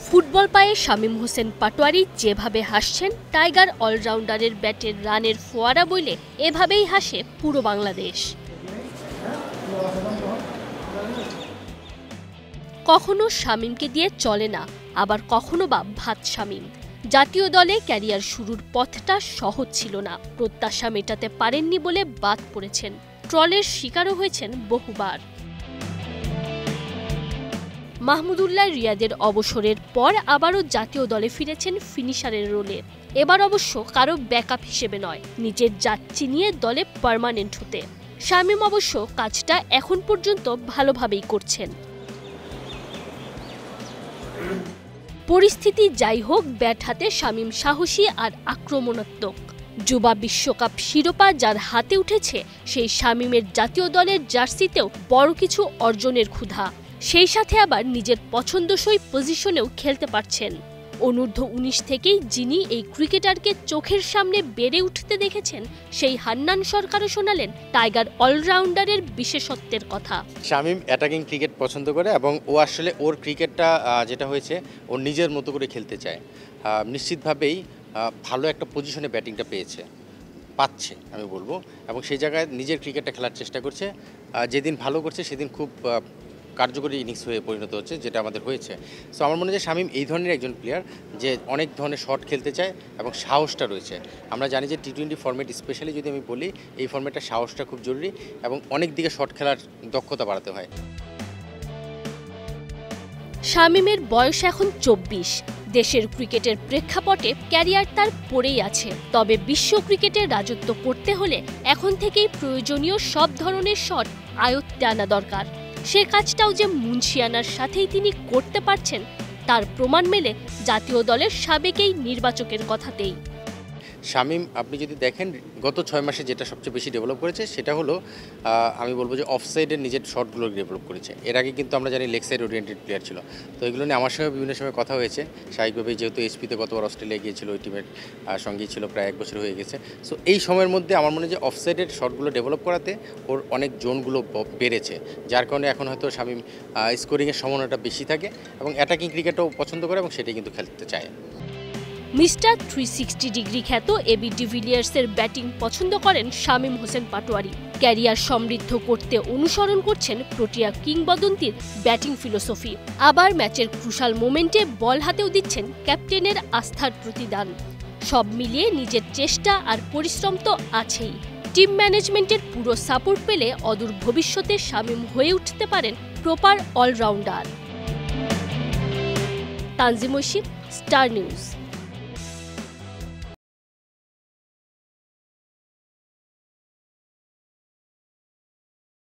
Football পায়ে শামীম হোসেন পাটোয়ারি যেভাবে হাসছেন, টাইগার অলরাউন্ডারের ব্যাটের রানের ফোয়ারা বইলে এভাবেই হাসে পুরো বাংলাদেশ। কখনো শামীমকে দিয়ে চলে না, আবার কখনো বা ভাত শামীম। জাতীয় দলে ক্যারিয়ার শুরুর পথটা সহজ ছিল না, প্রত্যাশা মেটাতে পারেননি বলে বাদ পড়েছেন, ট্রলের শিকারও হয়েছেন বহুবার। মাহমুদুল্লাহ রিয়াদের অবসরের পর আবারও জাতীয় দলে ফিরেছেন ফিনিশারের রোলে। এবার অবশ্য কারো ব্যাকআপ হিসেবে নয়, নিজের জাত চিনিয়ে দলে পার্মানেন্ট হতে। শামীম অবশ্য কাজটা এখন পর্যন্ত ভালোভাবেই করছেন। পরিস্থিতি যাই হোক, ব্যাট হাতে শামীম সাহসী আর আক্রমণাত্মক। যুবা বিশ্বকাপ শিরোপা যার হাতে উঠেছে, সেই শামীমের জাতীয় দলের জার্সিতেও বড় কিছু অর্জনের ক্ষুধা। সেই সাথে আবার নিজের পছন্দসই পজিশনেও খেলতে পারছেন। অনূর্ধ্ব-19 থেকেই যিনি এই ক্রিকেটারকে চোখের সামনে বেড়ে উঠতে দেখেছেন, সেই হান্নান সরকারও শোনালেন টাইগার অলরাউন্ডারের বিশেষত্বের কথা। শামীম অ্যাটাকিং ক্রিকেট পছন্দ করে এবং ও আসলে ওর ক্রিকেটটা যেটা হয়েছে ওর নিজের মতো করে খেলতে চায়। নিশ্চিতভাবেই ভালো একটা পজিশনে ব্যাটিংটা পাচ্ছে আমি বলবো, এবং সেই জায়গায় নিজের ক্রিকেটটা খেলার চেষ্টা করছে। যেদিন ভালো করছে সেদিন খুব কার্যকরী ইনিংস হয়ে পরিণত হচ্ছে, যেটা আমাদের হয়েছে। সো আমার মনে হয় যে শামীম এই ধরনের একজন প্লেয়ার যে অনেক ধরনের শট খেলতে চায় এবং সাহসটা রয়েছে। আমরা জানি যে টি-20 ফরম্যাট, স্পেশালি যদি আমি বলি, এই ফরম্যাটটা সাহসটা খুব জরুরি এবং অনেক দিকে শট খেলার দক্ষতা বাড়াতে হয়। শামীমের বয়স এখন 24। দেশের ক্রিকেটের প্রেক্ষাপটে ক্যারিয়ার তার পড়েই আছে, তবে বিশ্ব ক্রিকেটে রাজত্ব করতে হলে এখন থেকেই প্রয়োজনীয় সব ধরনের শট আয়ত্তে আনা দরকার। সে কাজটাও যে মুন্সিয়ানার সাথেই তিনি করতে পারছেন, তার প্রমাণ মেলে জাতীয় দলের সাবেক এই নির্বাচকের কথাতেই। শামীম আপনি যদি দেখেন, গত 6 মাসে যেটা সবচেয়ে বেশি ডেভেলপ করেছে সেটা হলো আমি বলবো যে অফসাইডের নিজের শটগুলো ডেভেলপ করেছে। এর আগে কিন্তু আমরা জানি লেগ সাইড ওরিয়েন্টেড প্লেয়ার ছিল। তো এগুলো নিয়ে আমার সঙ্গে বিভিন্ন সময় কথা হয়েছে। স্বাভাবিকভাবেই যেহেতু এসপিতে গতবার অস্ট্রেলিয়া গিয়েছিল, ওই টিমের সঙ্গেই ছিল, প্রায় 1 বছর হয়ে গেছে। সো এই সময়ের মধ্যে আমার মনে হয় যে অফসাইডের শটগুলো ডেভেলপ করাতে ওর অনেক জোনগুলো বেড়েছে, যার কারণে এখন হয়তো শামীম স্কোরিংয়ের সম্ভাবনাটা বেশি থাকে এবং অ্যাটাকিং ক্রিকেটও পছন্দ করে এবং সেটাই কিন্তু খেলতে চায়। মিস্টার 360 ডিগ্রি খ্যাত এবি ডিভিলিয়ার্সের ব্যাটিং পছন্দ করেন শামীম হোসেন পাটোয়ারি। ক্যারিয়ার সমৃদ্ধ করতে অনুসরণ করছেন প্রোটিয়া কিংবদন্তির ব্যাটিং ফিলোসফি। আবার ম্যাচের ক্রুশাল মোমেন্টে বল হাতেও দিচ্ছেন ক্যাপ্টেনের আস্থার প্রতিদান। সব মিলিয়ে নিজের চেষ্টা আর পরিশ্রম তো আছেই। টিম ম্যানেজমেন্টের পুরো সাপোর্ট পেলে অদূর ভবিষ্যতে শামীম হয়ে উঠতে পারেন proper all rounder. Tanzim Oishi, Star news.